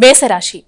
మేషరాశి.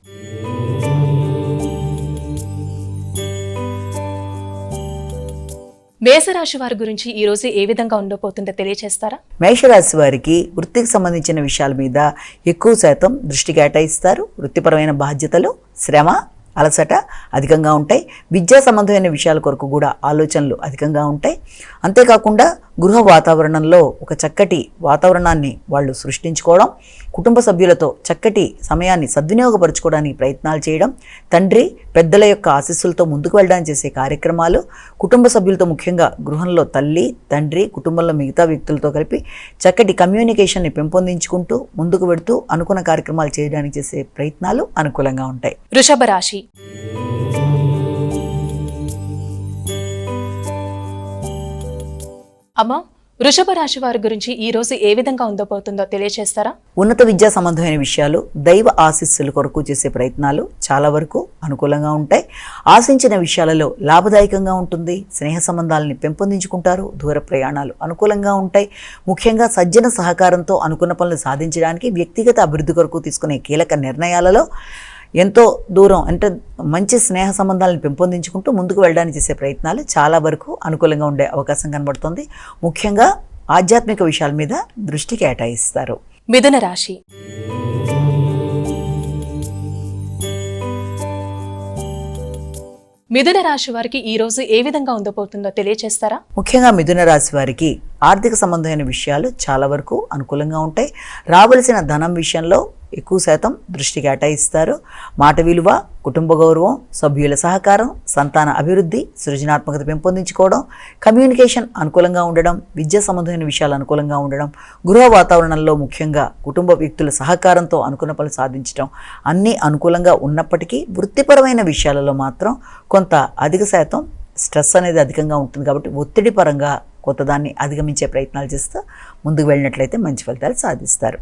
మేషరాశి వారి గురించి ఈ రోజు ఏ విధంగా ఉండబోతుందో తెలియజేస్తారా? మేషరాశి వారికి వృత్తికి సంబంధించిన విషయాల మీద ఎక్కువ శాతం దృష్టి కేటాయిస్తారు. వృత్తిపరమైన బాధ్యతలు, శ్రమ, అలసట అధికంగా ఉంటాయి. విద్యా సంబంధమైన విషయాల కొరకు కూడా ఆలోచనలు అధికంగా ఉంటాయి. అంతేకాకుండా గృహ వాతావరణంలో ఒక చక్కటి వాతావరణాన్ని వాళ్ళు సృష్టించుకోవడం, కుటుంబ సభ్యులతో చక్కటి సమయాన్ని సద్వినియోగపరచుకోవడానికి ప్రయత్నాలు చేయడం, తండ్రి పెద్దల యొక్క ఆశీస్సులతో ముందుకు వెళ్ళడానికి చేసే కార్యక్రమాలు, కుటుంబ సభ్యులతో ముఖ్యంగా గృహంలో తల్లి, తండ్రి, కుటుంబంలో మిగతా వ్యక్తులతో కలిపి చక్కటి కమ్యూనికేషన్ని పెంపొందించుకుంటూ ముందుకు వెడుతూ అనుకున్న కార్యక్రమాలు చేయడానికి చేసే ప్రయత్నాలు అనుకూలంగా ఉంటాయి. వృషభ రాశి. అమ్మా, వృషభ రాశి వారి గురించి ఈ రోజు ఏ విధంగా ఉండబోతుందో తెలియజేస్తారా? ఉన్నత విద్యా సంబంధమైన విషయాలు, దైవ ఆశీస్సుల కొరకు చేసే ప్రయత్నాలు చాలా వరకు అనుకూలంగా ఉంటాయి. ఆశించిన విషయాలలో లాభదాయకంగా ఉంటుంది. స్నేహ సంబంధాలని పెంపొందించుకుంటారు. దూర ప్రయాణాలు అనుకూలంగా ఉంటాయి. ముఖ్యంగా సజ్జన సహకారంతో అనుకున్న పనులు సాధించడానికి వ్యక్తిగత అభివృద్ధి కొరకు తీసుకునే కీలక నిర్ణయాలలో ఎంతో దూరం అంటే మంచి స్నేహ సంబంధాలను పెంపొందించుకుంటూ ముందుకు వెళ్ళడానికి చేసే ప్రయత్నాలు చాలా వరకు అనుకూలంగా ఉండే అవకాశం కనబడుతుంది. ముఖ్యంగా ఆధ్యాత్మిక విషయాల మీద దృష్టి కేటాయిస్తారు. మిథున రాశి. మిథున రాశి వారికి ఈ రోజు ఏ విధంగా ఉండబోతుందో తెలియజేస్తారా? ముఖ్యంగా మిథున రాశి వారికి ఆర్థిక సంబంధమైన విషయాలు చాలా వరకు అనుకూలంగా ఉంటాయి. రావలసిన ధనం విషయంలో ఎక్కువ శాతం దృష్టి కేటాయిస్తారు. మాట విలువ, కుటుంబ గౌరవం, సభ్యుల సహకారం, సంతాన అభివృద్ధి, సృజనాత్మకత పెంపొందించుకోవడం, కమ్యూనికేషన్ అనుకూలంగా ఉండడం, విద్యా సంబంధమైన విషయాలు అనుకూలంగా ఉండడం, గృహ వాతావరణంలో ముఖ్యంగా కుటుంబ వ్యక్తుల సహకారంతో అనుకున్న పనులు సాధించడం అన్నీ అనుకూలంగా ఉన్నప్పటికీ వృత్తిపరమైన విషయాలలో మాత్రం కొంత అధిక శాతం స్ట్రెస్ అనేది అధికంగా ఉంటుంది. కాబట్టి ఒత్తిడి పరంగా కొత్తదాన్ని అధిగమించే ప్రయత్నాలు చేస్తూ ముందుకు వెళ్ళినట్లయితే మంచి ఫలితాలు సాధిస్తారు.